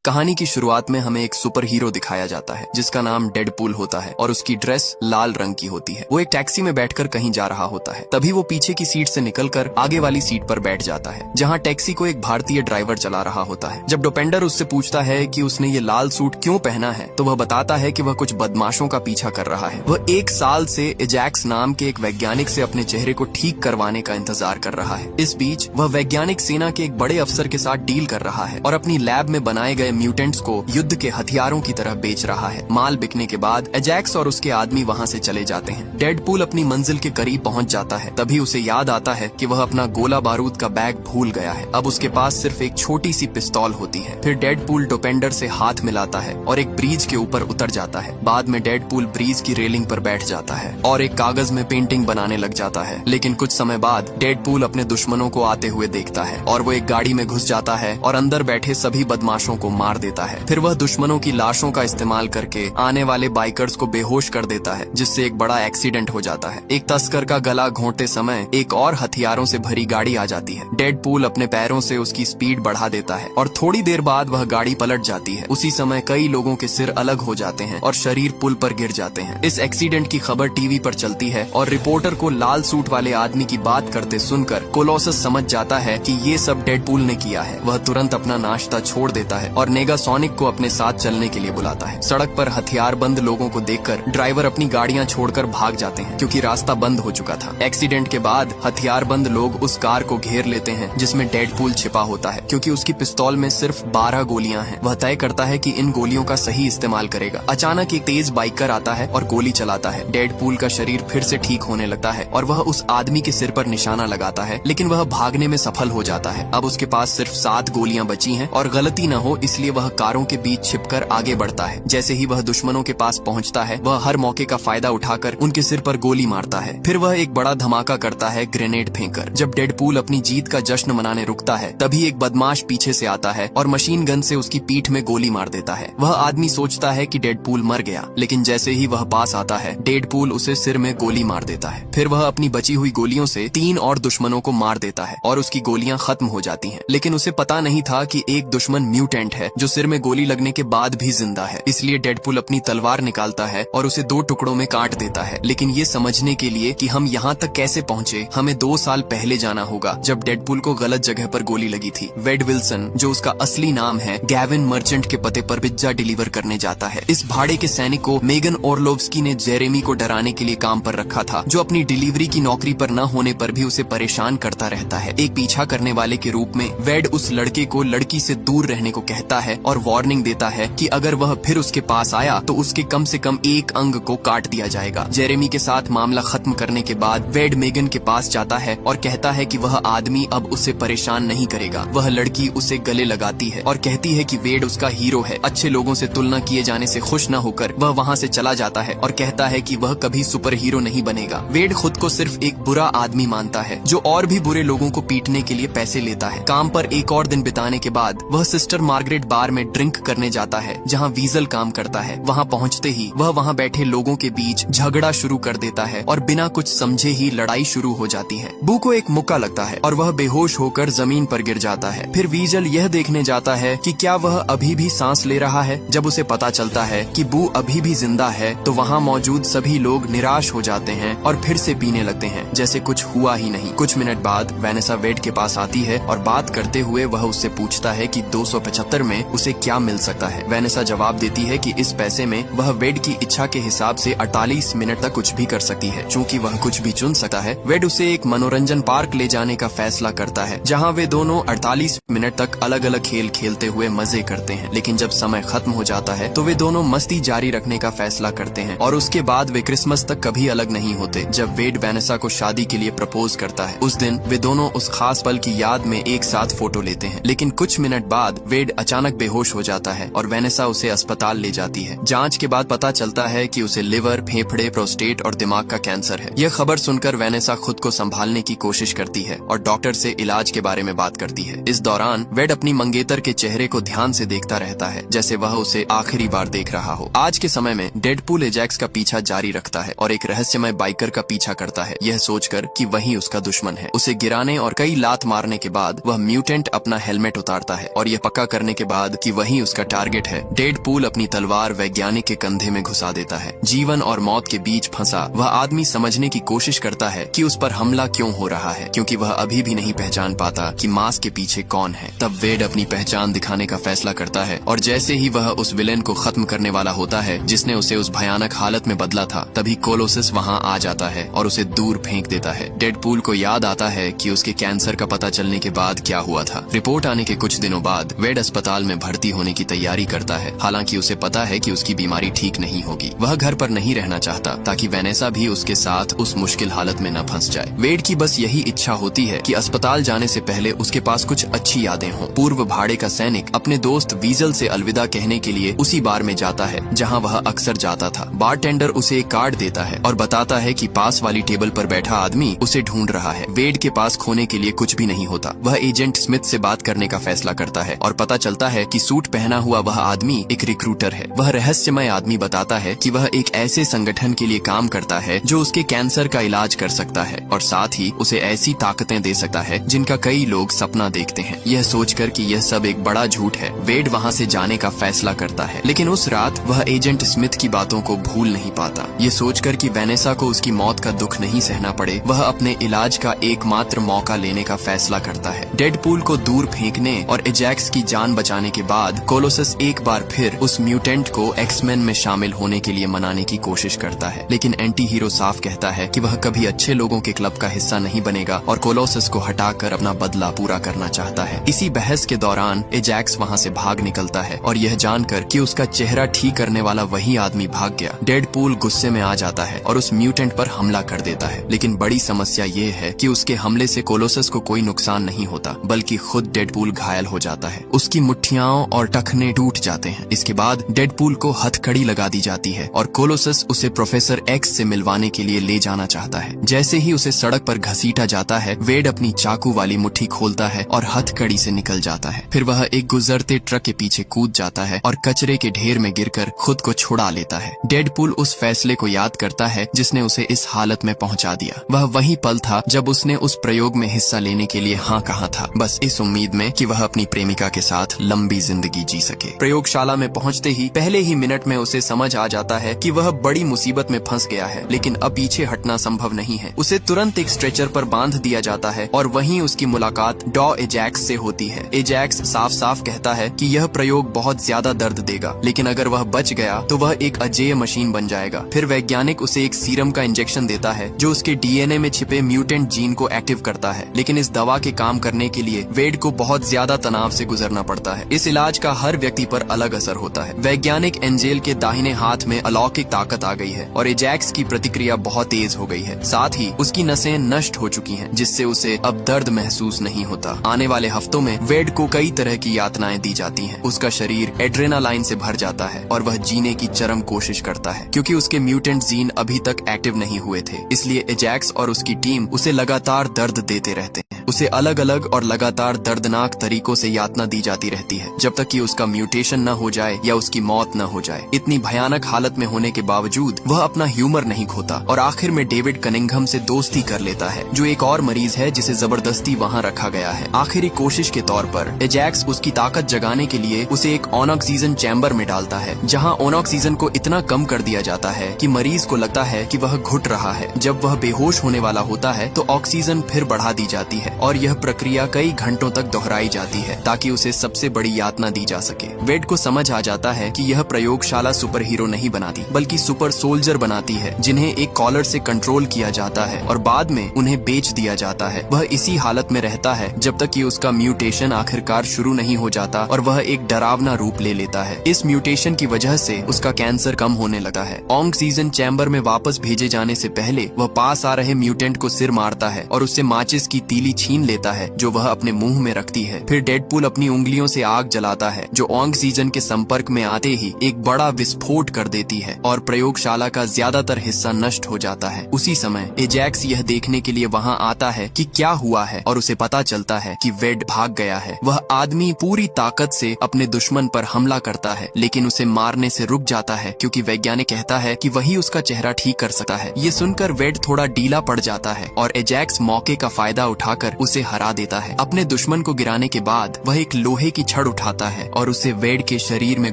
कहानी की शुरुआत में हमें एक सुपर हीरो दिखाया जाता है जिसका नाम डेडपूल होता है और उसकी ड्रेस लाल रंग की होती है। वो एक टैक्सी में बैठकर कहीं जा रहा होता है। तभी वो पीछे की सीट से निकलकर आगे वाली सीट पर बैठ जाता है जहां टैक्सी को एक भारतीय ड्राइवर चला रहा होता है। जब डोपेंडर उससे पूछता है कि उसने ये लाल सूट क्यों पहना है तो वह बताता है कि वह कुछ बदमाशों का पीछा कर रहा है। वह 1 साल से एजैक्स नाम के एक वैज्ञानिक से अपने चेहरे को ठीक करवाने का इंतजार कर रहा है। इस बीच वह वैज्ञानिक सेना के एक बड़े अफसर के साथ डील कर रहा है और अपनी लैब में बनाए गए म्यूटेंट्स को युद्ध के हथियारों की तरह बेच रहा है। माल बिकने के बाद एजैक्स और उसके आदमी वहां से चले जाते हैं। डेडपूल अपनी मंजिल के करीब पहुंच जाता है। तभी उसे याद आता है कि वह अपना गोला बारूद का बैग भूल गया है। अब उसके पास सिर्फ एक छोटी सी पिस्तौल होती है। फिर डेडपूल डोपेंडर से हाथ मिलाता है और एक ब्रिज के ऊपर उतर जाता है। बाद में डेडपूल ब्रिज की रेलिंग पर बैठ जाता है और एक कागज में पेंटिंग बनाने लग जाता है। लेकिन कुछ समय बाद डेडपूल अपने दुश्मनों को आते हुए देखता है और वो एक गाड़ी में घुस जाता है और अंदर बैठे सभी बदमाशों को मार देता है। फिर वह दुश्मनों की लाशों का इस्तेमाल करके आने वाले बाइकर्स को बेहोश कर देता है जिससे एक बड़ा एक्सीडेंट हो जाता है। एक तस्कर का गला घोंटते समय एक और हथियारों से भरी गाड़ी आ जाती है। डेडपूल अपने पैरों से उसकी स्पीड बढ़ा देता है और थोड़ी देर बाद वह गाड़ी पलट जाती है। उसी समय कई लोगों के सिर अलग हो जाते हैं और शरीर पुल पर गिर जाते हैं। इस एक्सीडेंट की खबर टीवी पर चलती है और रिपोर्टर को लाल सूट वाले आदमी की बात करते सुनकर कोलोसस समझ जाता है कि ये सब डेडपूल ने किया है। वह तुरंत अपना नाश्ता छोड़ देता है और नेगासोनिक को अपने साथ चलने के लिए बुलाता है। सड़क पर हथियारबंद लोगों को देखकर ड्राइवर अपनी गाड़ियां छोड़कर भाग जाते हैं क्योंकि रास्ता बंद हो चुका था। एक्सीडेंट के बाद हथियारबंद लोग उस कार को घेर लेते हैं जिसमें डेडपूल छिपा होता है। क्योंकि उसकी पिस्तौल में सिर्फ 12 गोलियां हैं, वह तय करता है कि इन गोलियों का सही इस्तेमाल करेगा। अचानक एक तेज बाइकर आता है और गोली चलाता है। डेडपूल का शरीर फिर से ठीक होने लगता है और वह उस आदमी के सिर पर निशाना लगाता है, लेकिन वह भागने में सफल हो जाता है। अब उसके पास सिर्फ 7 गोलियां बची हैं और गलती न हो इसलिए वह कारों के बीच छिपकर आगे बढ़ता है। जैसे ही वह दुश्मनों के पास पहुंचता है वह हर मौके का फायदा उठाकर उनके सिर पर गोली मारता है। फिर वह एक बड़ा धमाका करता है ग्रेनेड फेंककर। जब डेडपूल अपनी जीत का जश्न मनाने रुकता है तभी एक बदमाश पीछे से आता है और मशीन गन से उसकी पीठ में गोली मार देता है। वह आदमी सोचता है कि डेडपूल मर गया, लेकिन जैसे ही वह पास आता है डेडपूल उसे सिर में गोली मार देता है। फिर वह अपनी बची हुई गोलियों से 3 और दुश्मनों को मार देता है और उसकी गोलियां खत्म हो जाती हैं। लेकिन उसे पता नहीं था कि एक दुश्मन म्यूटेंट है जो सिर में गोली लगने के बाद भी जिंदा है। इसलिए डेडपूल अपनी तलवार निकालता है और उसे 2 टुकड़ों में काट देता है। लेकिन ये समझने के लिए कि हम यहाँ तक कैसे पहुँचे हमें 2 साल पहले जाना होगा जब डेडपूल को गलत जगह पर गोली लगी थी। वेड विल्सन, जो उसका असली नाम है, गैविन मर्चेंट के पते पर पिज्जा डिलीवर करने जाता है। इस भाड़े के सैनिक को मेगन ओरलोव्स्की ने जेरेमी को डराने के लिए काम पर रखा था, जो अपनी डिलीवरी की नौकरी पर न होने पर भी उसे परेशान करता रहता है। एक पीछा करने वाले के रूप में वेड उस लड़के को लड़की से दूर रहने को कहता है और वार्निंग देता है कि अगर वह फिर उसके पास आया तो उसके कम से कम एक अंग को काट दिया जाएगा। जेरेमी के साथ मामला खत्म करने के बाद वेड मेगन के पास जाता है और कहता है कि वह आदमी अब उसे परेशान नहीं करेगा। वह लड़की उसे गले लगाती है और कहती है कि वेड उसका हीरो है। अच्छे लोगों से तुलना किए जाने से खुश न होकर वह वहाँ से चला जाता है और कहता है कि वह कभी सुपर हीरो नहीं बनेगा। वेड खुद को सिर्फ एक बुरा आदमी मानता है जो और भी बुरे लोगों को पीटने के लिए पैसे लेता है। काम पर एक और दिन बिताने के बाद वह सिस्टर मार्गरेट बार में ड्रिंक करने जाता है जहाँ वीजल काम करता है। वहाँ पहुँचते ही वह वहाँ बैठे लोगों के बीच झगड़ा शुरू कर देता है और बिना कुछ समझे ही लड़ाई शुरू हो जाती है। बू को एक मुक्का लगता है और वह बेहोश होकर जमीन पर गिर जाता है। फिर वीजल यह देखने जाता है कि क्या वह अभी भी सांस ले रहा है। जब उसे पता चलता है कि बू अभी भी जिंदा है तो वहाँ मौजूद सभी लोग निराश हो जाते हैं और फिर से पीने लगते हैं जैसे कुछ हुआ ही नहीं। कुछ मिनट बाद वैनेसा वेड के पास आती है और बात करते हुए वह उससे पूछता है कि 275 में उसे क्या मिल सकता है। वैनेसा जवाब देती है कि इस पैसे में वह वेड की इच्छा के हिसाब से 48 मिनट तक कुछ भी कर सकती है। चूँकि वह कुछ भी चुन सकता है, वेड उसे एक मनोरंजन पार्क ले जाने का फैसला करता है जहाँ वे दोनों 48 मिनट तक अलग अलग खेल खेलते हुए मजे करते हैं। लेकिन जब समय खत्म हो जाता है तो वे दोनों मस्ती जारी रखने का फैसला करते हैं और उसके बाद वे क्रिसमस तक कभी अलग नहीं होते। जब वेड वैनेसा को शादी के लिए प्रपोज करता है उस दिन वे दोनों उस खास पल की याद में एक साथ फोटो लेते हैं। लेकिन कुछ मिनट बाद वेड अचानक बेहोश हो जाता है और वैनेसा उसे अस्पताल ले जाती है। जांच के बाद पता चलता है कि उसे लिवर, फेफड़े, प्रोस्टेट और दिमाग का कैंसर है। यह खबर सुनकर वैनेसा खुद को संभालने की कोशिश करती है और डॉक्टर से इलाज के बारे में बात करती है। इस दौरान वेड अपनी मंगेतर के चेहरे को ध्यान से देखता रहता है जैसे वह उसे आखिरी बार देख रहा हो। आज के समय में डेडपूल एजैक्स का पीछा जारी रखता है और एक रहस्यमय बाइकर का पीछा करता है, यह सोचकर कि वही उसका दुश्मन है। उसे गिराने और कई लात मारने के बाद वह म्यूटेंट अपना हेलमेट उतारता है और यह पक्का करने के बाद कि वही उसका टारगेट है, डेडपूल अपनी तलवार वैज्ञानिक के कंधे में घुसा देता है। जीवन और मौत के बीच फंसा वह आदमी समझने की कोशिश करता है कि उस पर हमला क्यों हो रहा है, क्योंकि वह अभी भी नहीं पहचान पाता कि मास्क के पीछे कौन है। तब वेड अपनी पहचान दिखाने का फैसला करता है और जैसे ही वह उस विलेन को खत्म करने वाला होता है जिसने उसे उस भयानक हालत में बदला था, तभी कोलोसस वहाँ आ जाता है और उसे दूर फेंक देता है। डेडपूल को याद आता है कि उसके कैंसर का पता चलने के बाद क्या हुआ था। रिपोर्ट आने के कुछ दिनों बाद वेड अस्पताल में भर्ती होने की तैयारी करता है। हालांकि उसे पता है कि उसकी बीमारी ठीक नहीं होगी। वह घर पर नहीं रहना चाहता ताकि वेनेसा भी उसके साथ उस मुश्किल हालत में न फंस जाए। वेड की बस यही इच्छा होती है कि अस्पताल जाने से पहले उसके पास कुछ अच्छी यादें हों। पूर्व भाड़े का सैनिक अपने दोस्त वीजल से अलविदा कहने के लिए उसी बार में जाता है जहाँ वह अक्सर जाता था। बारटेंडर उसे एक कार्ड देता है और बताता है कि पास वाली टेबल पर बैठा आदमी उसे ढूंढ रहा है। वेड के पास खोने के लिए कुछ भी नहीं होता। वह एजेंट स्मिथ से बात करने का फैसला करता है और पता चलता है कि सूट पहना हुआ वह आदमी एक रिक्रूटर है। वह रहस्यमय आदमी बताता है कि वह एक ऐसे संगठन के लिए काम करता है जो उसके कैंसर का इलाज कर सकता है और साथ ही उसे ऐसी ताकतें दे सकता है जिनका कई लोग सपना देखते हैं। यह सोचकर कि यह सब एक बड़ा झूठ है, वेड वहाँ से जाने का फैसला करता है। लेकिन उस रात वह एजेंट स्मिथ की बातों को भूल नहीं पाता। ये सोचकर कि वेनेसा को उसकी मौत का दुख नहीं सहना पड़े, वह अपने इलाज का एकमात्र मौका लेने का फैसला करता है। डेडपूल को दूर फेंकने और एजैक्स की जान बचाने के बाद कोलोसस एक बार फिर उस म्यूटेंट को एक्समैन में शामिल होने के लिए मनाने की कोशिश करता है। लेकिन एंटी हीरो साफ कहता है कि वह कभी अच्छे लोगों के क्लब का हिस्सा नहीं बनेगा और कोलोसस को हटाकर अपना बदला पूरा करना चाहता है। इसी बहस के दौरान एजैक्स वहाँ से भाग निकलता है और यह जानकर कि उसका चेहरा ठीक करने वाला वही आदमी भाग गया, डेडपूल गुस्से में आ जाता है और उस म्यूटेंट पर हमला कर देता है। लेकिन बड़ी समस्या ये है कि उसके हमले से कोलोसस को कोई नुकसान नहीं होता, बल्कि खुद डेडपूल घायल हो जाता है। उसकी मुट्ठियां और टखने टूट जाते हैं। इसके बाद डेडपूल को हथकड़ी लगा दी जाती है और कोलोसस उसे प्रोफेसर एक्स से मिलवाने के लिए ले जाना चाहता है। जैसे ही उसे सड़क पर घसीटा जाता है, वेड अपनी चाकू वाली मुट्ठी खोलता है और हथकड़ी से निकल जाता है। फिर वह एक गुजरते ट्रक के पीछे कूद जाता है और कचरे के ढेर में गिरकर खुद को छुड़ा लेता है। डेडपूल उस फैसले को याद करता है जिसने उसे इस हालत में पहुंचा दिया। वह वही पल था जब उसने उस प्रयोग में हिस्सा लेने के लिए हाँ कहा था, बस इस उम्मीद में कि वह अपनी प्रेमिका के साथ लंबी जिंदगी जी सके। प्रयोगशाला में पहुंचते ही पहले ही मिनट में उसे समझ आ जाता है कि वह बड़ी मुसीबत में फंस गया है, लेकिन अब पीछे हटना संभव नहीं है। उसे तुरंत एक स्ट्रेचर पर बांध दिया जाता है और वहीं उसकी मुलाकात डॉ एजैक्स से होती है। एजैक्स साफ साफ कहता है कि यह प्रयोग बहुत ज्यादा दर्द देगा, लेकिन अगर वह बच गया तो वह एक अजेय मशीन बन जाएगा। फिर वैज्ञानिक उसे एक सीरम का इंजेक्शन देता है जो उसके डीएनए में छिपे म्यूटेंट जीन को एक्टिव करता है। लेकिन इस दवा के काम करने के लिए वेड को बहुत ज्यादा तनाव से गुजरना पड़ता है। इस इलाज का हर व्यक्ति पर अलग असर होता है। वैज्ञानिक एंजेल के दाहिने हाथ में अलौकिक ताकत आ गई है और एजैक्स की प्रतिक्रिया बहुत तेज हो गई है। साथ ही उसकी नसें नष्ट हो चुकी हैं, जिससे उसे अब दर्द महसूस नहीं होता। आने वाले हफ्तों में वेड को कई तरह की यातनाएं दी जाती हैं। उसका शरीर एड्रेनालाइन से भर जाता है और वह जीने की चरम कोशिश करता है। क्योंकि उसके म्यूटेंट जीन अभी तक एक्टिव नहीं हुए थे, इसलिए एजैक्स और उसकी टीम उसे लगातार दर्द देते रहते हैं। उसे अलग अलग और लगातार दर्दनाक तरीकों से यातना दी जाती रहती है जब तक कि उसका म्यूटेशन न हो जाए या उसकी मौत न हो जाए। इतनी भयानक हालत में होने के बावजूद वह अपना ह्यूमर नहीं खोता और आखिर में डेविड कनिंघम से दोस्ती कर लेता है, जो एक और मरीज है जिसे जबरदस्ती वहाँ रखा गया है। आखिरी कोशिश के तौर पर एजैक्स उसकी ताकत जगाने के लिए उसे एक ऑनऑक्सीजन चैम्बर में डालता है, जहाँ ऑनऑक्सीजन को इतना कम कर दिया जाता है कि मरीज को लगता है कि वह घुट रहा है। जब वह बेहोश होने वाला होता है तो ऑक्सीजन फिर बढ़ा दी जाती है और यह प्रक्रिया कई घंटों तक दोहराई जाती है ताकि उसे सबसे बड़ी यातना दी जा सके। वेड को समझ आ जाता है कि यह प्रयोगशाला सुपर हीरो नहीं बनाती, बल्कि सुपर सोल्जर बनाती है, जिन्हें एक कॉलर से कंट्रोल किया जाता है और बाद में उन्हें बेच दिया जाता है। वह इसी हालत में रहता है जब तक कि उसका म्यूटेशन आखिरकार शुरू नहीं हो जाता और वह एक डरावना रूप ले लेता है। इस म्यूटेशन की वजह से उसका कैंसर कम होने लगा है। ऑक्सीजन चैम्बर में वापस भेजे जाने से पहले वह पास आ रहे म्यूटेंट को सिर मारता है और उससे माचिस की तीली छीन लेता है जो वह अपने मुंह में रखती है। फिर डेडपूल अपनी उंगलियों से आग जलाता है जो ऑक्सीजन के संपर्क में आते ही एक बड़ा विस्फोट कर देती है और प्रयोगशाला का ज्यादातर हिस्सा नष्ट हो जाता है। उसी समय एजैक्स यह देखने के लिए वहाँ आता है कि क्या हुआ है और उसे पता चलता है कि वेड भाग गया है। वह आदमी पूरी ताकत से अपने दुश्मन पर हमला करता है, लेकिन उसे मारने से रुक जाता है क्योंकि वैज्ञानिक कहता है कि वही उसका चेहरा ठीक कर सकता है। ये सुनकर वेड थोड़ा ढीला पड़ जाता है और एजैक्स मौके का फायदा उठाकर उसे हरा देता है। अपने दुश्मन को गिराने के बाद वह एक लोहे की छड़ उठाता है और उसे वेड के शरीर में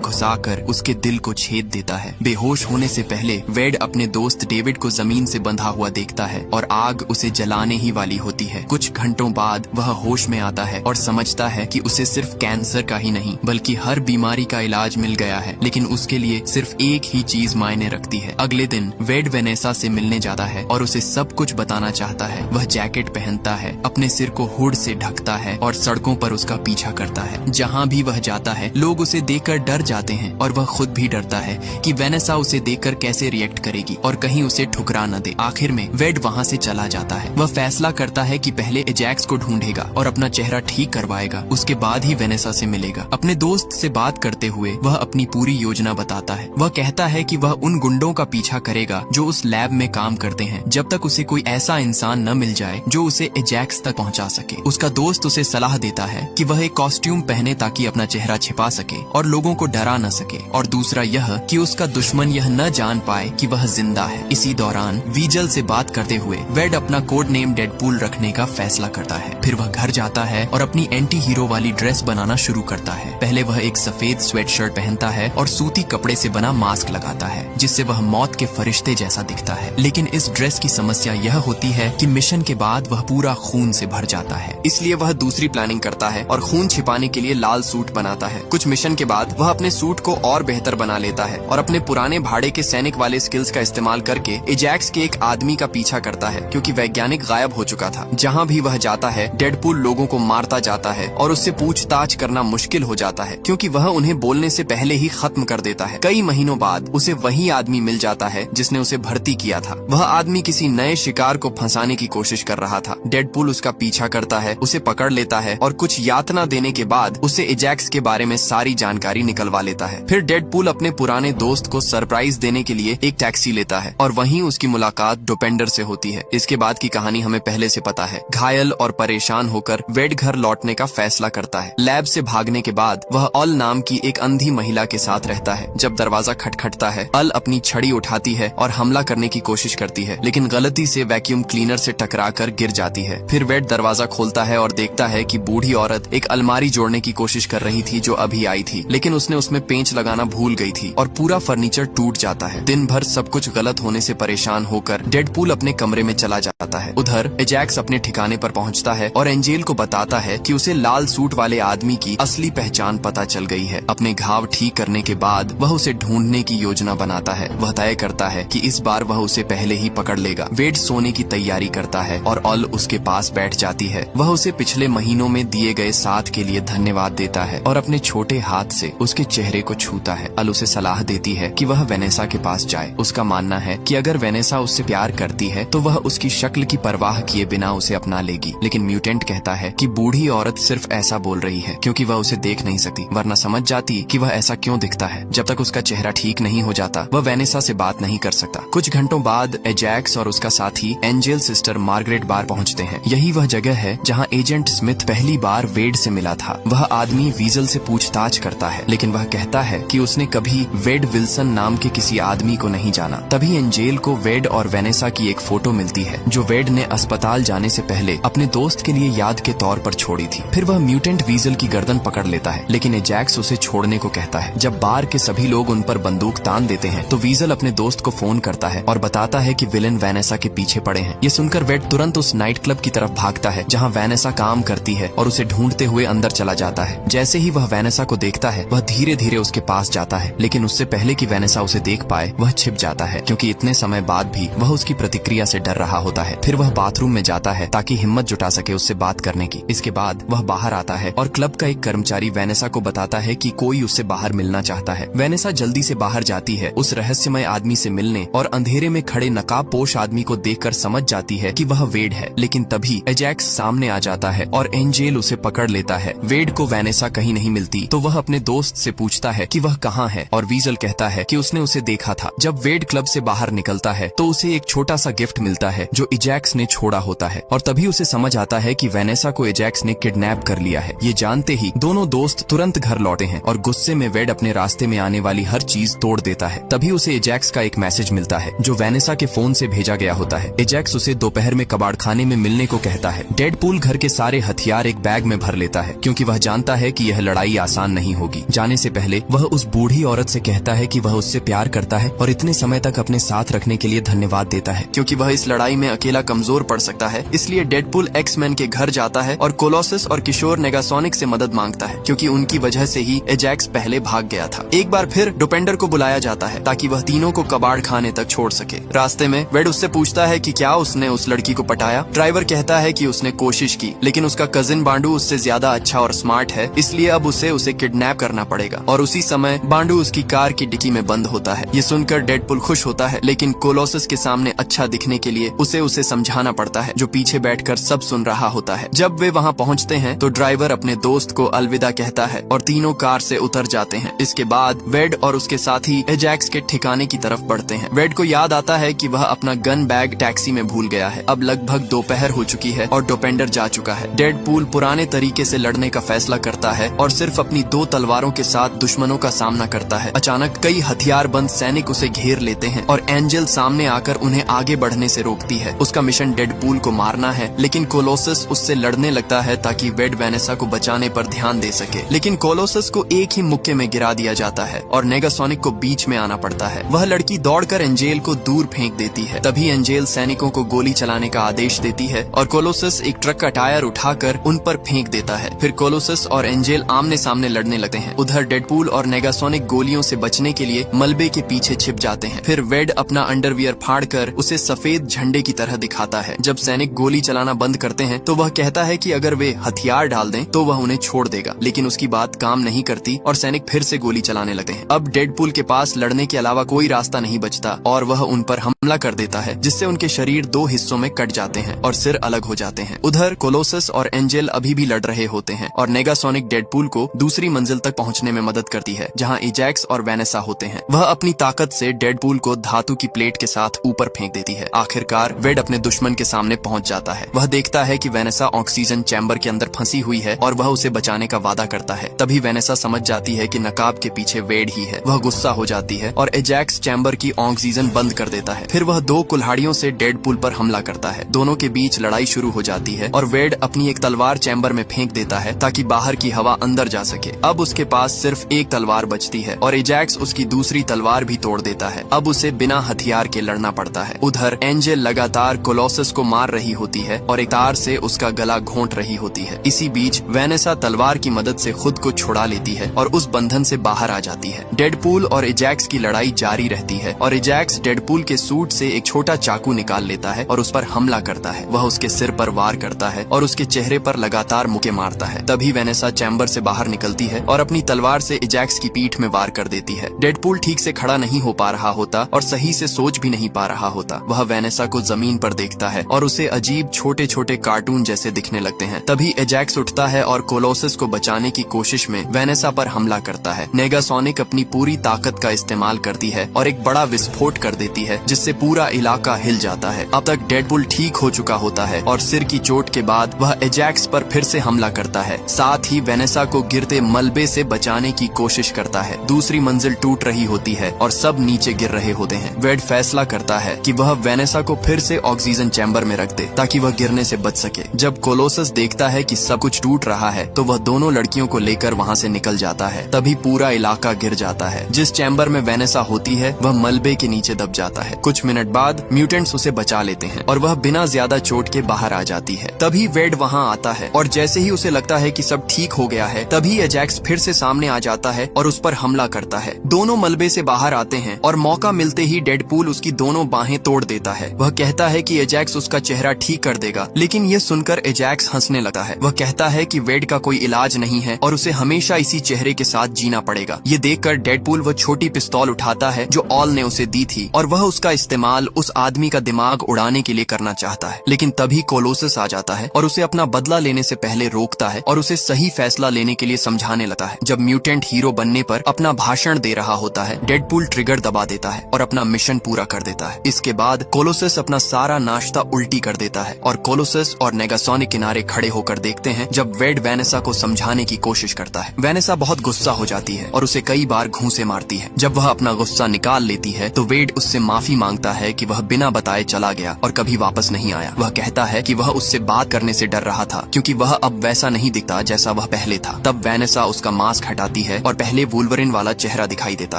घुसाकर उसके दिल को छेद देता है। बेहोश होने से पहले वेड अपने दोस्त डेविड को जमीन से बंधा हुआ देखता है और आग उसे जलाने ही वाली होती है। कुछ घंटों बाद वह होश में आता है और समझता है कि उसे सिर्फ कैंसर का ही नहीं बल्कि हर बीमारी का इलाज मिल गया है, लेकिन उसके लिए सिर्फ एक ही चीज मायने रखती है। अगले दिन वेड वेनेसा से मिलने जाता है और उसे सब कुछ बताना चाहता है। वह जैकेट पहनता है, अपने सिर को हुड से ढकता है और सड़कों पर उसका पीछा करता है। जहाँ भी वह जाता है लोग उसे देखकर डर जाते हैं और वह खुद भी डरता है कि वेनेसा उसे देखकर कैसे रिएक्ट करेगी और कहीं उसे ठुकरा न दे। आखिर में वेड वहाँ से चला जाता है। वह फैसला करता है कि पहले एजैक्स को ढूंढेगा और अपना चेहरा ठीक करवाएगा, उसके बाद ही वेनेसा से मिलेगा। अपने दोस्त से बात करते हुए वह अपनी पूरी योजना बताता है। वह कहता है कि वह उन गुंडों का पीछा करेगा जो उस लैब में काम करते हैं जब तक उसे कोई ऐसा इंसान न मिल जाए जो उसे एजैक्स तक पहुंचा सके। उसका दोस्त उसे सलाह देता है कि वह एक कॉस्ट्यूम पहने ताकि अपना चेहरा छिपा सके और लोगों को डरा न सके, और दूसरा यह कि उसका दुश्मन यह न जान पाए कि वह जिंदा है। इसी दौरान वीजल से बात करते हुए वेड अपना कोड नेम डेडपूल रखने का फैसला करता है। फिर वह घर जाता है और अपनी एंटी हीरो वाली ड्रेस बनाना शुरू करता है। पहले वह एक सफेद स्वेटशर्ट पहनता है और सूती कपड़े से बना मास्क लगाता है जिससे वह मौत के फरिश्ते जैसा दिखता है। लेकिन इस ड्रेस की समस्या यह होती है कि मिशन के बाद वह पूरा खून से भर जाता है, इसलिए वह दूसरी प्लानिंग करता है और खून छिपाने के लिए लाल सूट बनाता है। कुछ मिशन के बाद वह अपने सूट को और बेहतर बना लेता है और अपने पुराने भाड़े के सैनिक वाले स्किल्स का इस्तेमाल करके एजैक्स के एक आदमी का पीछा करता है क्योंकि वैज्ञानिक गायब हो चुका था। जहाँ भी वह जाता है डेडपूल लोगों को मारता जाता है और उससे पूछताछ करना मुश्किल हो जाता है क्योंकि वह उन्हें बोलने से पहले ही खत्म कर देता है। कई महीनों बाद उसे वही आदमी मिल जाता है जिसने उसे भर्ती किया था। वह आदमी किसी नए शिकार को फंसाने की कोशिश कर रहा था। डेडपूल उसका पीछा करता है, उसे पकड़ लेता है और कुछ यातना देने के बाद उसे एजैक्स के बारे में सारी जानकारी निकलवा लेता है। फिर डेडपूल अपने पुराने दोस्त को सरप्राइज देने के लिए एक टैक्सी लेता है और वहीं उसकी मुलाकात डोपेंडर से होती है। इसके बाद की कहानी हमें पहले से पता है। घायल और परेशान होकर वेड घर लौटने का फैसला करता है। लैब से भागने के बाद वह अल नाम की एक अंधी महिला के साथ रहता है। जब दरवाजा खटखटता है अल अपनी छड़ी उठाती है और हमला करने की कोशिश करती है, लेकिन गलती से वैक्यूम क्लीनर से टकराकर गिर जाती है। फिर वेड दरवाजा खोलता है और देखता है कि बूढ़ी औरत एक अलमारी जोड़ने की कोशिश कर रही थी जो अभी आई थी, लेकिन उसने उसमें पेंच लगाना भूल गई थी और पूरा फर्नीचर टूट जाता है। दिन भर सब कुछ गलत होने से परेशान होकर डेडपूल अपने कमरे में चला जाता है। उधर एजैक्स अपने ठिकाने पर पहुंचता है और एंजेल को बताता है कि उसे लाल सूट वाले आदमी की असली पहचान पता चल गई है। अपने घाव ठीक करने के बाद वह उसे ढूंढने की योजना बनाता है। वह तय करता है कि इस बार वह उसे पहले ही पकड़ लेगा। वेड सोने की तैयारी करता है और अल उसके पास बैठ जाती है। वह उसे पिछले महीनों में दिए गए साथ के लिए धन्यवाद देता है और अपने छोटे हाथ से उसके चेहरे को छूता है। अल उसे सलाह देती है कि वह वेनेसा के पास जाए। उसका मानना है कि अगर वेनेसा उससे प्यार करती है तो वह उसकी शक्ल की परवाह किए बिना उसे अपना लेगी, लेकिन म्यूटेंट कहता है कि बूढ़ी औरत सिर्फ ऐसा बोल रही है क्योंकि वह उसे देख नहीं सकती, वरना समझ जाती कि वह ऐसा क्यों दिखता है। जब तक उसका चेहरा ठीक नहीं हो जाता वह वेनेसा से बात नहीं कर सकता। कुछ घंटों बाद एजैक्स और उसका साथी एंजेल सिस्टर मार्गरेट बार पहुंचते हैं। यही वह जगह है जहां एजेंट स्मिथ पहली बार वेड से मिला था। वह आदमी वीजल से पूछताछ करता है, लेकिन वह कहता है कि उसने कभी वेड विल्सन नाम के किसी आदमी को नहीं जाना। तभी एंजेल को वेड और वेनेसा की एक फोटो मिलती है जो वेड ने अस्पताल जाने से पहले अपने दोस्त के लिए याद के तौर पर छोड़ी थी। फिर वह म्यूटेंट वीजल की गर्दन पकड़ लेता है, लेकिन एजैक्स उसे छोड़ने को कहता है। जब बार के सभी लोग उन पर बंदूक तान देते हैं तो वीजल अपने दोस्त को फोन करता है और बताता है कि विलेन वेनेसा के पीछे पड़े हैं। ये सुनकर वेड तुरंत उस नाइट क्लब की तरफ भागता है जहां वेनेसा काम करती है और उसे ढूंढते हुए अंदर चला जाता है। जैसे ही वह वेनेसा को देखता है वह धीरे धीरे उसके पास जाता है, लेकिन उससे पहले कि वेनेसा उसे देख पाए वह छिप जाता है क्योंकि इतने समय बाद भी वह उसकी प्रतिक्रिया से डर रहा होता है। फिर वह बाथरूम में जाता है ताकि हिम्मत जुटा सके उससे बात करने की। इसके बाद वह बाहर आता है और क्लब का एक कर्मचारी वेनेसा को बताता है कि कोई उससे बाहर मिलना चाहता है। वेनेसा जल्दी से बाहर जाती है उस रहस्यमय आदमी से मिलने और अंधेरे में खड़े नकाबपोश आदमी को देखकर समझ जाती है कि वह वेड है। लेकिन तभी एजैक्स सामने आ जाता है और एंजेल उसे पकड़ लेता है। वेड को वेनेसा कहीं नहीं मिलती तो वह अपने दोस्त से पूछता है कि वह कहाँ है और वीजल कहता है कि उसने उसे देखा था। जब वेड क्लब से बाहर निकलता है तो उसे एक छोटा सा गिफ्ट मिलता है जो एजैक्स ने छोड़ा होता है और तभी उसे समझ आता है कि वेनेसा को एजैक्स ने किडनैप कर लिया है। ये जानते ही दोनों दोस्त तुरंत घर लौटे हैं और गुस्से में वेड अपने रास्ते में आने वाली हर चीज तोड़ देता है। तभी उसे एजैक्स का एक मैसेज मिलता है जो वेनेसा के फोन से भेजा गया होता है। एजैक्स उसे दोपहर में कबाड़खाने में मिलने को कहता है। डेडपूल घर के सारे हथियार एक बैग में भर लेता है क्योंकि वह जानता है कि यह लड़ाई आसान नहीं होगी। जाने से पहले वह उस बूढ़ी औरत से कहता है कि वह उससे प्यार करता है और इतने समय तक अपने साथ रखने के लिए धन्यवाद देता है, क्योंकि वह इस लड़ाई में अकेला कमजोर पड़ सकता है। इसलिए डेडपूल एक्समैन के घर जाता है और कोलोसस और किशोर नेगासोनिक से मदद मांगता है, क्योंकि उनकी वजह से ही एजैक्स पहले भाग गया था। एक बार फिर डोपेंडर को बुलाया जाता है ताकि वह तीनों को कबाड़ खाने तक छोड़ सके। रास्ते में वेड उससे पूछता है कि क्या उसने उस लड़की को पटाया। ड्राइवर कहता है कि उसने कोशिश की, लेकिन उसका कजिन बांडू उससे ज्यादा अच्छा और स्मार्ट है, इसलिए अब उसे किडनैप करना पड़ेगा। और उसी समय बांडू उसकी कार की डिक्की में बंद होता है। ये सुनकर डेडपूल खुश होता है, लेकिन कोलोसस के सामने अच्छा दिखने के लिए उसे समझाना पड़ता है, जो पीछे बैठकर सब सुन रहा होता है। जब वे वहाँ पहुँचते हैं तो ड्राइवर अपने दोस्त को अलविदा कहता है और तीनों कार से उतर जाते हैं। इसके बाद वेड और उसके साथी एजैक्स के ठिकाने की तरफ बढ़ते हैं। वेड को याद आता है कि वह अपना गन बैग टैक्सी में भूल गया है। अब लगभग दोपहर हो चुकी है और डोपेंडर जा चुका है। डेडपूल पुराने तरीके से लड़ने का फैसला करता है और सिर्फ अपनी 2 तलवारों के साथ दुश्मनों का सामना करता है। अचानक कई हथियारबंद सैनिक उसे घेर लेते हैं और एंजल सामने आकर उन्हें आगे बढ़ने से रोकती है। उसका मिशन डेडपूल को मारना है, लेकिन कोलोसस उससे लड़ने लगता है ताकि वेड वेनेसा को बचाने पर ध्यान दे सके। लेकिन कोलोसस को एक ही मुक्के में गिरा दिया जाता है और नेगासोनिक को बीच में आना पड़ता है। वह लड़की दौड़कर एंजेल को दूर फेंक देती है। तभी एंजेल सैनिकों को गोली चलाने का आदेश देती है और कोलोसस एक ट्रक का टायर उठाकर उन पर फेंक देता है। फिर कोलोसस और एंजेल आमने सामने लड़ने लगते हैं। उधर डेडपूल और नेगासोनिक गोलियों से बचने के लिए मलबे के पीछे छिप जाते हैं। फिर वेड अपना अंडरवियर फाड़कर उसे सफेद झंडे की तरह दिखाता है। जब सैनिक गोली चलाना बंद करते हैं तो वह कहता है कि अगर वे हथियार डाल दें तो वह उन्हें छोड़ देगा, लेकिन उसकी बात काम नहीं करती और सैनिक फिर से गोली चलाने लगते हैं। अब डेडपूल के पास लड़ने के अलावा कोई रास्ता नहीं बचता और वह उन पर हमला कर देता है, जिससे उनके शरीर 2 हिस्सों में कट जाते हैं और सिर अलग हो जाते हैं। उधर कोलोसस और एंजेल अभी भी लड़ रहे होते हैं और नेगासोनिक डेडपूल को दूसरी मंजिल तक पहुंचने में मदद करती है, जहां एजैक्स और वेनेसा होते हैं। वह अपनी ताकत से डेडपूल को धातु की प्लेट के साथ ऊपर फेंक देती है। आखिरकार वेड अपने दुश्मन के सामने पहुंच जाता है। वह देखता है कि वेनेसा ऑक्सीजन चैम्बर के अंदर फंसी हुई है और वह उसे बचाने का वादा करता है। तभी वेनेसा समझ जाती है कि नकाब के पीछे वेड ही है। वह गुस्सा हो जाती है और एजैक्स चैम्बर की ऑक्सीजन बंद कर देता है। फिर वह 2 कुल्हाड़ियों से डेडपूल पर हमला करता है। दोनों के बीच लड़ाई शुरू हो जाती है और वेड अपनी एक तलवार चैम्बर में फेंक देता है ताकि बाहर की हवा अंदर जा सके। अब उसके पास सिर्फ एक तलवार बचती है और एजैक्स उसकी दूसरी तलवार भी तोड़ देता है। अब उसे बिना हथियार के लड़ना पड़ता है। उधर एंजेल लगातार कोलोसस को मार रही होती है और एक तार से उसका गला घोंट रही होती है। इसी बीच वेनेसा तलवार की मदद से खुद को छुड़ा लेती है और उस बंधन से बाहर आ जाती है। डेडपूल और एजैक्स की लड़ाई जारी रहती है और एजैक्स डेडपूल के सूट से एक छोटा चाकू निकाल लेता है और उस पर हमला करता है। वह उसके सिर पर वार करता है और उसके चेहरे पर लगातार मुक्के मारता है। तभी वेनेसा चैम्बर से बाहर निकलती है और अपनी तलवार से एजैक्स की पीठ में वार कर देती है। डेडपूल ठीक से खड़ा नहीं हो पा रहा होता और सही से सोच भी नहीं पा रहा होता। वह वेनेसा को जमीन पर देखता है और उसे अजीब छोटे छोटे कार्टून जैसे दिखने लगते हैं। तभी एजैक्स उठता है और कोलोसस को बचाने की कोशिश में वेनेसा पर हमला करता है। नेगासोनिक अपनी पूरी ताकत का इस्तेमाल करती है और एक बड़ा विस्फोट कर देती है, जिससे पूरा इलाका हिल जाता है। अब तक डेडपूल ठीक हो चुका होता है और सिर की चोट के बाद वह एजैक्स पर फिर से हमला करता है। साथ ही वेनेसा को गिरते मलबे से बचाने की कोशिश करता है। दूसरी मंजिल टूट रही होती है और सब नीचे गिर रहे होते हैं। वेड फैसला करता है कि वह वेनेसा को फिर से ऑक्सीजन चैम्बर में रख दे ताकि वह गिरने से बच सके। जब कोलोसस देखता है कि सब कुछ टूट रहा है तो वह दोनों लड़कियों को लेकर वहाँ से निकल जाता है। तभी पूरा इलाका गिर जाता है। जिस चैम्बर में वेनेसा होती है वह मलबे के नीचे दब जाता है। कुछ मिनट बाद म्यूटेंट्स उसे बचा लेते हैं और वह बिना ज्यादा चोट के बाहर आ जाती है। तभी वेड वहाँ आता है और जैसे ही उसे लगता है कि सब ठीक हो गया है, तभी एजैक्स फिर से सामने आ जाता है और उस पर हमला करता है। दोनों मलबे से बाहर आते हैं और मौका मिलते ही डेडपूल उसकी दोनों बाहें तोड़ देता है। वह कहता है कि एजैक्स उसका चेहरा ठीक कर देगा, लेकिन ये सुनकर एजैक्स हंसने लगता है। वह कहता है कि वेड का कोई इलाज नहीं है और उसे हमेशा इसी चेहरे के साथ जीना पड़ेगा। ये देखकर डेडपूल वह छोटी पिस्तौल उठाता है जो ऑल ने उसे दी थी और वह उसका इस्तेमाल उस आदमी का दिमाग उड़ाने के लिए करना चाहता है। लेकिन तभी कोलोसस आ जाता है और उसे अपना बदला लेने से पहले रोकता है और उसे सही फैसला लेने के लिए समझाने लगता है। जब म्यूटेंट हीरो बनने पर अपना भाषण दे रहा होता है, डेडपूल ट्रिगर दबा देता है और अपना मिशन पूरा कर देता है। इसके बाद कोलोसस अपना सारा नाश्ता उल्टी कर देता है और कोलोसस और नेगासोनिक किनारे खड़े होकर देखते हैं जब वेड वेनेसा को समझाने की कोशिश करता है। वेनेसा बहुत गुस्सा हो जाती है और उसे कई बार घूंसे मारती है। जब वह अपना गुस्सा निकाल लेती है तो वेड उससे माफी मांगता है कि वह बिना बताए चला गया और कभी वापस नहीं आया। वह कहता है कि कि वह उससे बात करने से डर रहा था क्योंकि वह अब वैसा नहीं दिखता जैसा वह पहले था। तब वैनेसा उसका मास्क हटाती है और पहले वुल्वरिन वाला चेहरा दिखाई देता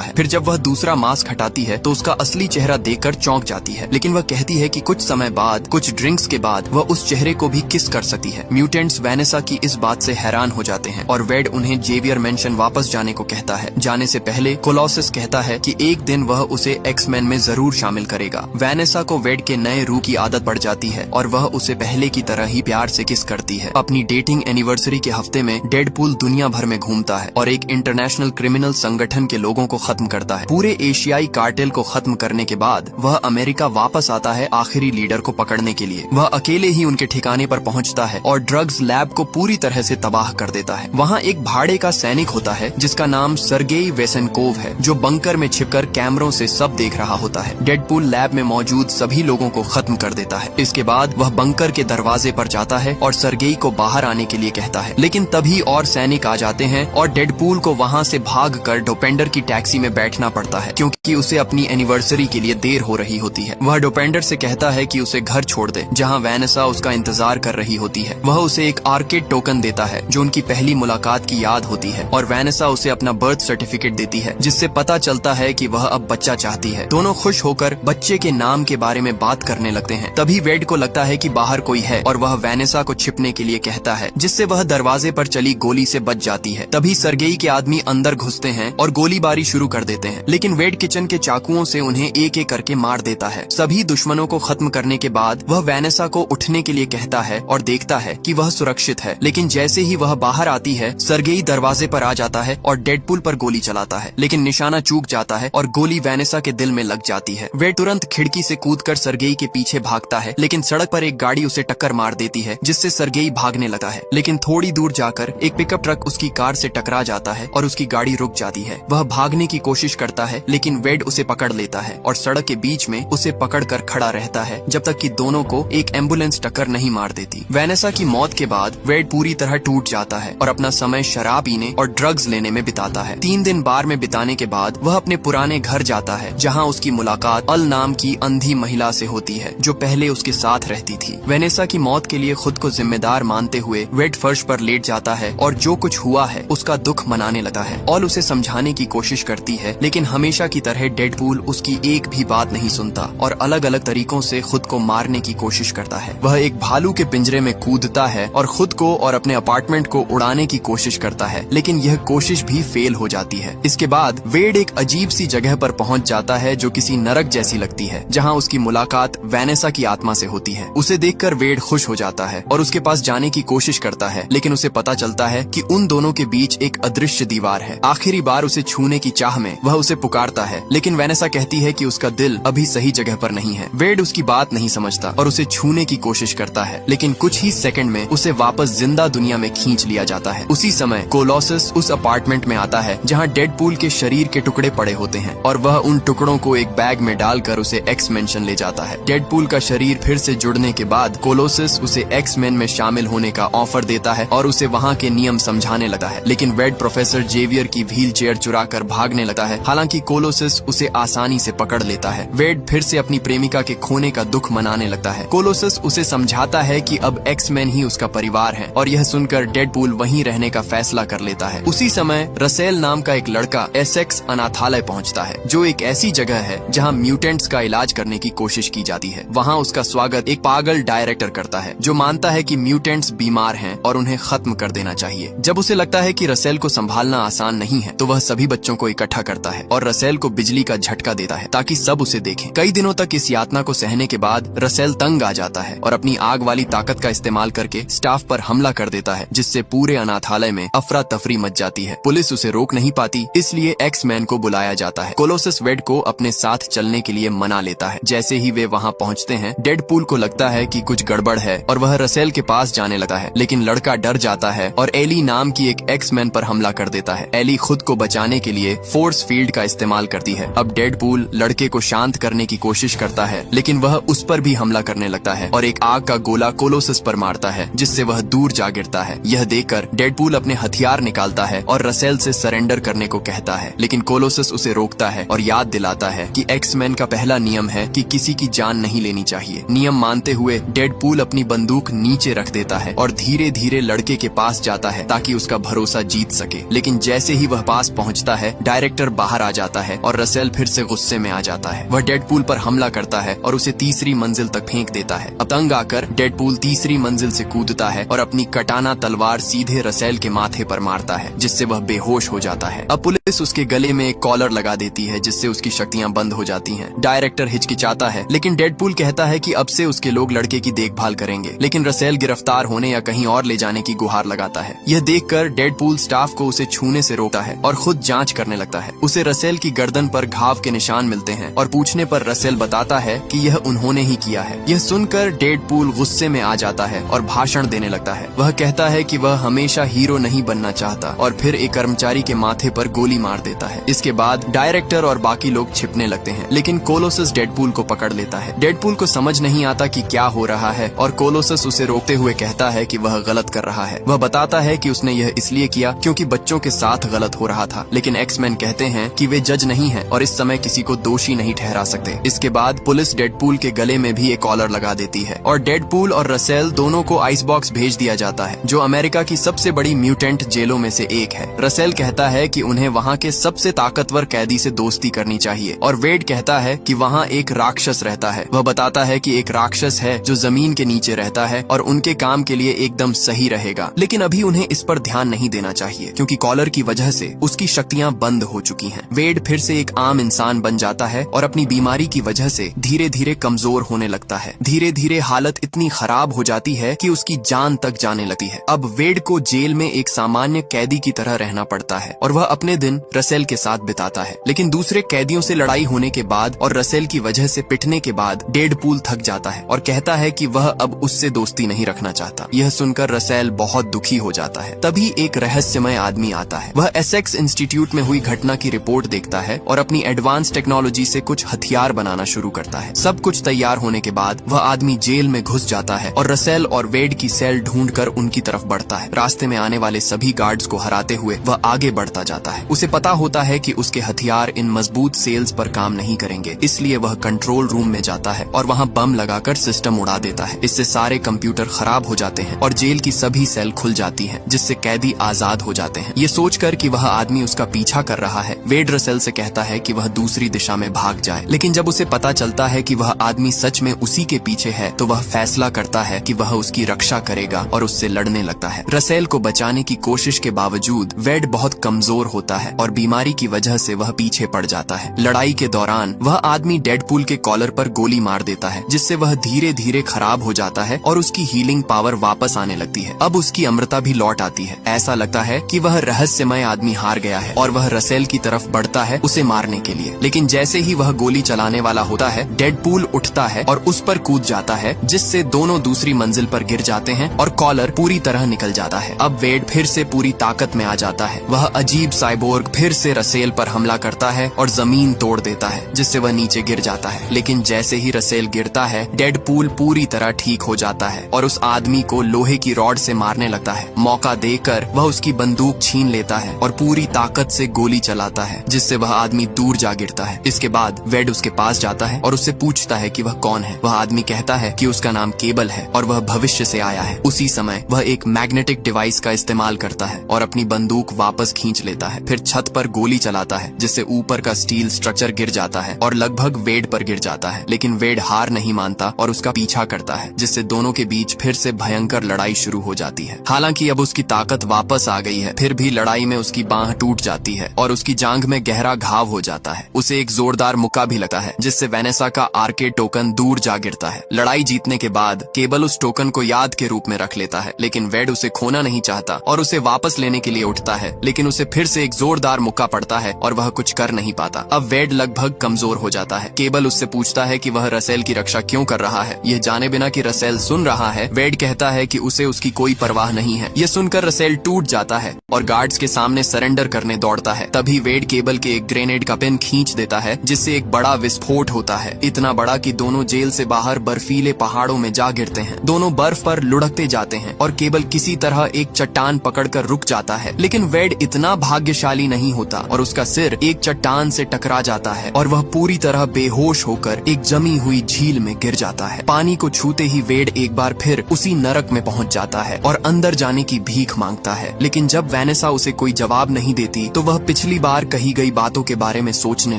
है। फिर जब वह दूसरा मास्क हटाती है तो उसका असली चेहरा देखकर चौंक जाती है, लेकिन वह कहती है कि कुछ समय बाद, कुछ ड्रिंक्स के बाद वह उस चेहरे को भी किस कर सकती है। म्यूटेंट्स वैनेसा की इस बात से हैरान हो जाते हैं और वेड उन्हें जेवियर मेंशन वापस जाने को कहता है। जाने से पहले कोलोसस कहता है कि एक दिन वह उसे एक्समैन में जरूर शामिल करेगा। वैनेसा को वेड के नए रूप की आदत पड़ जाती है और वह उसे पहले की तरह ही प्यार से किस करती है। अपनी डेटिंग एनिवर्सरी के हफ्ते में डेडपूल दुनिया भर में घूमता है और एक इंटरनेशनल क्रिमिनल संगठन के लोगों को खत्म करता है। पूरे एशियाई कार्टेल को खत्म करने के बाद वह अमेरिका वापस आता है आखिरी लीडर को पकड़ने के लिए। वह अकेले ही उनके ठिकाने पर पहुंचता है और ड्रग्स लैब को पूरी तरह से तबाह कर देता है। वहाँ एक भाड़े का सैनिक होता है जिसका नाम सर्गेई वेसेनकोव है, जो बंकर में छिपकर कैमरों से सब देख रहा होता है। डेडपूल लैब में मौजूद सभी लोगों को खत्म कर देता है। इसके बाद वह बंकर के दरवाजे पर जाता है और सर्गेई को बाहर आने के लिए कहता है, लेकिन तभी और सैनिक आ जाते हैं और डेडपूल को वहाँ से भागकर डोपेंडर की टैक्सी में बैठना पड़ता है क्योंकि उसे अपनी एनिवर्सरी के लिए देर हो रही होती है। वह डोपेंडर से कहता है कि उसे घर छोड़ दे जहाँ वैनेसा उसका इंतजार कर रही होती है। वह उसे एक आर्केड टोकन देता है जो उनकी पहली मुलाकात की याद होती है और वैनेसा उसे अपना बर्थ सर्टिफिकेट देती है जिससे पता चलता है कि वह अब बच्चा चाहती है। दोनों खुश होकर बच्चे के नाम के बारे में बात करने लगते हैं। तभी वेड को लगता है कि बाहर कोई है और वह वैनेसा को छिपने के लिए कहता है, जिससे वह दरवाजे पर चली गोली से बच जाती है। तभी सर्गेई के आदमी अंदर घुसते हैं और गोलीबारी शुरू कर देते हैं, लेकिन वेड किचन के चाकुओं से उन्हें एक एक करके मार देता है। सभी दुश्मनों को खत्म करने के बाद वह वैनेसा को उठने के लिए कहता है और देखता है कि वह सुरक्षित है, लेकिन जैसे ही वह बाहर आती है सर्गेई दरवाजे पर आ जाता है और डेडपूल पर गोली चलाता है, लेकिन निशाना चूक जाता है और गोली वैनेसा के दिल में लग जाती है। वे तुरंत खिड़की से कूदकर सर्गेई के पीछे भागता है, लेकिन सड़क पर एक गाड़ी उसे टक्कर मार देती है जिससे सर्गेई भागने लगता है, लेकिन थोड़ी दूर जाकर एक पिकअप ट्रक उसकी कार से टकरा जाता है और उसकी गाड़ी रुक जाती है। वह भागने की कोशिश करता है, लेकिन वेड उसे पकड़ लेता है और सड़क के बीच में उसे पकड़कर खड़ा रहता है जब तक कि दोनों को एक एम्बुलेंस टक्कर नहीं मार देती। वैनेसा की मौत के बाद वेड पूरी तरह टूट जाता है और अपना समय शराब पीने और ड्रग्स लेने में बिताता है। 3 दिन बार में बिताने के बाद वह अपने पुराने घर जाता है जहाँ उसकी मुलाकात अल नाम की अंधी महिला से होती है जो पहले उसके साथ रहती थी। वैनेसा की मौत के लिए खुद को जिम्मेदार मानते हुए वेड फर्श पर लेट जाता है और जो कुछ हुआ है उसका दुख मनाने लगता है और उसे समझाने की कोशिश करती है, लेकिन हमेशा की तरह डेडपूल उसकी एक भी बात नहीं सुनता और अलग अलग तरीकों से खुद को मारने की कोशिश करता है। वह एक भालू के पिंजरे में कूदता है और खुद को और अपने अपार्टमेंट को उड़ाने की कोशिश करता है, लेकिन यह कोशिश भी फेल हो जाती है। इसके बाद वेड एक अजीब सी जगह पर पहुंच जाता है जो किसी नरक जैसी लगती है, जहां उसकी मुलाकात वैनेसा की आत्मा से होती है। उसे देखकर वेड खुश हो जाता है और उसके पास जाने की कोशिश करता है, लेकिन उसे पता चलता है कि उन दोनों के बीच एक अदृश्य दीवार है। आखिरी बार उसे छूने की चाह में वह उसे पुकारता है, लेकिन वैनेसा कहती है कि उसका दिल अभी सही जगह पर नहीं है। वेड उसकी बात नहीं समझता और उसे छूने की कोशिश करता है, लेकिन कुछ ही सेकंड में उसे वापस जिंदा दुनिया में खींच लिया जाता है। उसी समय कोलोसस उस अपार्टमेंट में आता है जहां डेडपूल के शरीर के टुकड़े पड़े होते हैं और वह उन टुकड़ों को एक बैग में डालकर उसे एक्स मेंशन ले जाता है। डेडपूल का शरीर फिर से जुड़ने के बाद कोलोसस उसे एक्स मेन में शामिल होने का ऑफर देता है और उसे वहाँ के नियम समझाने लगता है, लेकिन वेड प्रोफेसर जेवियर की व्हील चेयर चुरा कर भागने लगता है। हालांकि कोलोसस उसे आसानी से पकड़ लेता है। वेड फिर से अपनी प्रेमिका के खोने का दुख मनाने लगता है। कोलोसस उसे समझाता है कि अब एक्स मैन ही उसका परिवार है और यह सुनकर डेडपूल वहीं रहने का फैसला कर लेता है। उसी समय रसेल नाम का एक लड़का एसेक्स अनाथालय पहुंचता है, जो एक ऐसी जगह है जहां म्यूटेंट्स का इलाज करने की कोशिश की जाती है। वहां उसका स्वागत एक पागल डायरेक्टर करता है जो मानता है कि म्यूटेंट्स बीमार हैं और उन्हें खत्म कर देना चाहिए। जब उसे लगता है कि रसेल को संभालना आसान नहीं है तो वह सभी बच्चों को इकट्ठा करता है और रसेल को बिजली का झटका देता है ताकि सब उसे देखें। कई दिनों तक इस यातना को सहने के बाद रसेल तंग आ जाता है और अपनी आग वाली ताकत का इस्तेमाल करके स्टाफ पर हमला कर देता है, जिससे पूरे अनाथालय में अफरा तफरी मच जाती है। पुलिस उसे रोक नहीं पाती, इसलिए एक्स मैन को बुलाया जाता है। कोलोसस वेड को अपने साथ चलने के लिए मना लेता है। जैसे ही वे वहाँ पहुँचते हैं डेडपूल को लगता है कि कुछ गड़बड़ है और वह रसेल के पास जाने लगता है, लेकिन लड़का डर जाता है और एली नाम की एक एक्स मैन पर हमला कर देता है। एली खुद को बचाने के लिए फोर्स फील्ड का इस्तेमाल करती है। अब डेडपूल लड़के को शांत करने की कोशिश करता है, लेकिन वह उस पर भी हमला करने लगता है और एक आग का गोला कोलोसस पर मारता है, जिससे वह दूर जा गिरता है। यह देखकर डेडपूल अपने हथियार निकालता है और रसेल से सरेंडर करने को कहता है, लेकिन कोलोसस उसे रोकता है और याद दिलाता है कि एक्स मैन का पहला नियम है कि किसी की जान नहीं लेनी चाहिए। नियम मानते हुए डेडपूल अपनी बंदूक नीचे रख देता है और धीरे धीरे लड़के के पास जाता है ताकि उसका भरोसा जीत सके। लेकिन जैसे ही वह पास पहुंचता है, डायरेक्टर बाहर आ जाता है और रसेल फिर से गुस्से में आ जाता है। वह डेडपूल पर हमला करता है और उसे तीसरी मंजिल तक फेंक देता है। अब तंग आकर डेडपूल तीसरी मंजिल से कूदता है और अपनी कटाना तलवार सीधे रसेल के माथे पर मारता है, जिससे वह बेहोश हो जाता है। अब पुलिस उसके गले में एक कॉलर लगा देती है, जिससे उसकी शक्तियां बंद हो जाती हैं। डायरेक्टर हिचकिचाता है, लेकिन डेडपूल कहता है कि अब से उसके लोग लड़के की देखभाल करेंगे। लेकिन रसेल गिरफ्तार होने या कहीं और ले जाने की गुहार लगाता है। यह देखकर डेडपूल स्टाफ को उसे छूने से रोकता है और खुद जांच करने लगता है। उसे रसेल की गर्दन पर घाव के निशान मिलते हैं और पूछने पर रसेल बताता है कि यह उन्होंने ही किया है। यह सुनकर डेडपूल गुस्से में आ जाता है और भाषण देने लगता है। वह कहता है कि वह हमेशा हीरो नहीं बनना चाहता और फिर एक कर्मचारी के माथे पर गोली मार देता है। इसके बाद डायरेक्टर और बाकी लोग छिपने लगते हैं, लेकिन कोलोसस डेडपूल को पकड़ लेता है। डेडपूल को समझ नहीं आता कि क्या हो रहा है और कोलोसस उसे रोकते हुए कहता है कि वह गलत कर रहा है। वह बताता है कि उसने यह इसलिए किया क्योंकि बच्चों के साथ गलत हो रहा था। लेकिन एक्समैन कहते हैं कि वे जज नहीं हैं और इस समय किसी को दोषी नहीं ठहरा सकते। इसके बाद पुलिस डेडपूल के गले में भी एक कॉलर लगा देती है और डेडपूल और रसेल दोनों को आइस बॉक्स भेज दिया जाता है, जो अमेरिका की सबसे बड़ी म्यूटेंट जेलों में से एक है। रसेल कहता है कि उन्हें वहाँ के सबसे ताकतवर कैदी से दोस्ती करनी चाहिए और वेड कहता है कि वहाँ एक राक्षस रहता है। वह बताता है कि एक राक्षस है जो जमीन के नीचे रहता है और उनके काम के लिए एकदम सही रहेगा, लेकिन अभी उन्हें इस पर ध्यान नहीं देना चाहिए क्योंकि कॉलर की वजह से उसकी शक्तियाँ बंद हो चुकी हैं। वेड फिर से एक आम इंसान बन जाता है और अपनी बीमारी की वजह से धीरे धीरे कमजोर होने लगता है। धीरे धीरे हालत इतनी खराब हो जाती है कि उसकी जान तक जाने लगती है। अब वेड को जेल में एक सामान्य कैदी की तरह रहना पड़ता है और वह अपने दिन रसेल के साथ बिताता है। लेकिन दूसरे कैदियों से लड़ाई होने के बाद और रसेल की वजह से पिटने के बाद डेडपूल थक जाता है और कहता है कि वह अब उससे दोस्ती नहीं रखना चाहता। यह सुनकर रसेल बहुत दुखी हो जाता है। तभी एक रहस्यमय आदमी आता है। वह एसेक्स इंस्टीट्यूट में हुई घटना की रिपोर्ट देखता है और अपनी एडवांस टेक्नोलॉजी से कुछ हथियार बनाना शुरू करता है। सब कुछ तैयार होने के बाद वह आदमी जेल में घुस जाता है और रसेल और वेड की सेल ढूंढकर उनकी तरफ बढ़ता है। रास्ते में आने वाले सभी गार्ड्स को हराते हुए वह आगे बढ़ता जाता है। उसे पता होता है कि उसके हथियार इन मजबूत सेल्स पर काम नहीं करेंगे, इसलिए वह कंट्रोल रूम में जाता है और वहाँ बम लगाकर सिस्टम उड़ा देता है। इससे सारे कंप्यूटर खराब हो जाते हैं और जेल की सभी सेल खुल जाती हैं, जिससे कैदी आजाद हो जाते हैं। ये सोचकर कि वह आदमी उसका पीछा कर रहा है, वेड रसेल से कहता है कि वह दूसरी दिशा में भाग जाए। लेकिन जब उसे पता चलता है कि वह आदमी सच में उसी के पीछे है, तो वह फैसला करता है कि वह उसकी रक्षा करेगा और उससे लड़ने लगता है। रसेल को बचाने की कोशिश के बावजूद वेड बहुत कमजोर होता है और बीमारी की वजह से वह पीछे पड़ जाता है। लड़ाई के दौरान वह आदमी डेडपूल के कॉलर पर गोली मार देता है, जिससे वह धीरे धीरे खराब हो जाता है और उसकी हीलिंग पावर वापस आने लगती है। अब उसकी अमृता भी लौट आती है। ऐसा लगता है कि वह रहस्यमय आदमी हार गया है और वह रसेल की तरफ बढ़ता है उसे मारने के लिए। लेकिन जैसे ही वह गोली चलाने वाला होता है, डेडपूल उठता है और उस पर कूद जाता है, जिससे दोनों दूसरी मंजिल पर गिर जाते हैं और कॉलर पूरी तरह निकल जाता है। अब वेड फिर से पूरी ताकत में आ जाता है। वह अजीब साइबोर्ग फिर से रसेल पर हमला करता है और जमीन तोड़ देता है, जिससे वह नीचे गिर जाता है। लेकिन जैसे ही रसेल गिरता है, डेडपूल पूरी तरह ठीक हो जाता है और उस आदमी को लोहे की रॉड से मारने लगता है। मौका देकर वह उसकी बंदूक छीन लेता है और पूरी ताकत से गोली चलाता है, जिससे वह आदमी दूर जा गिरता है। इसके बाद वेड उसके पास जाता है और उससे पूछता है कि वह कौन है। वह आदमी कहता है कि उसका नाम केबल है और वह भविष्य से आया है। उसी समय वह एक मैग्नेटिक डिवाइस का इस्तेमाल करता है और अपनी बंदूक वापस खींच लेता है। फिर छत पर गोली चलाता है, जिससे ऊपर का स्टील स्ट्रक्चर गिर जाता है और लगभग वेड पर गिर जाता है। लेकिन वेड हार नहीं मानता और उसका पीछा करता है, जिससे दोनों के बीच फिर से भयंकर लड़ाई शुरू हो जाती है। हालांकि अब उसकी ताकत वापस आ गई है, फिर भी लड़ाई में उसकी बांह टूट जाती है और उसकी जांघ में गहरा घाव हो जाता है। उसे एक जोरदार मुक्का भी लगता है, जिससे वेनेसा का आर्केड टोकन दूर जा गिरता है। लड़ाई जीतने के बाद केबल उस टोकन को याद के रूप में रख लेता है, लेकिन वेड उसे खोना नहीं चाहता और उसे वापस लेने के लिए उठता है, लेकिन उसे फिर से एक जोरदार मुक्का पड़ता है और वह कुछ कर नहीं पाता। अब वेड लगभग कमजोर हो जाता है। केबल उससे पूछता है कि वह रसेल की रक्षा क्यों कर रहा है। यह जाने बिना कि रसेल सुन रहा है, वेड कहता है कि उसे उसकी कोई परवाह नहीं है। यह सुनकर रसेल टूट जाता है और गार्ड्स के सामने सरेंडर करने दौड़ता है। तभी वेड केबल के एक ग्रेनेड का पिन खींच देता है, जिससे एक बड़ा विस्फोट होता है, इतना बड़ा कि दोनों जेल से बाहर बर्फीले पहाड़ों में जा गिरते हैं। दोनों बर्फ पर लुढ़कते जाते हैं और केबल किसी तरह एक चट्टान पकड़कर रुक जाता है। लेकिन वेड इतना भाग्यशाली नहीं होता और उसका सिर एक चट्टान से टकरा जाता है और वह पूरी तरह बेहोश होकर एक जमी हुई झील में गिर जाता है। पानी को छूते ही वेड एक बार फिर उसी नरक में पहुंच जाता है और अंदर जाने की भीख मांगता है। लेकिन जब वैनेसा उसे कोई जवाब नहीं देती तो वह पिछली बार कही गई बातों के बारे में सोचने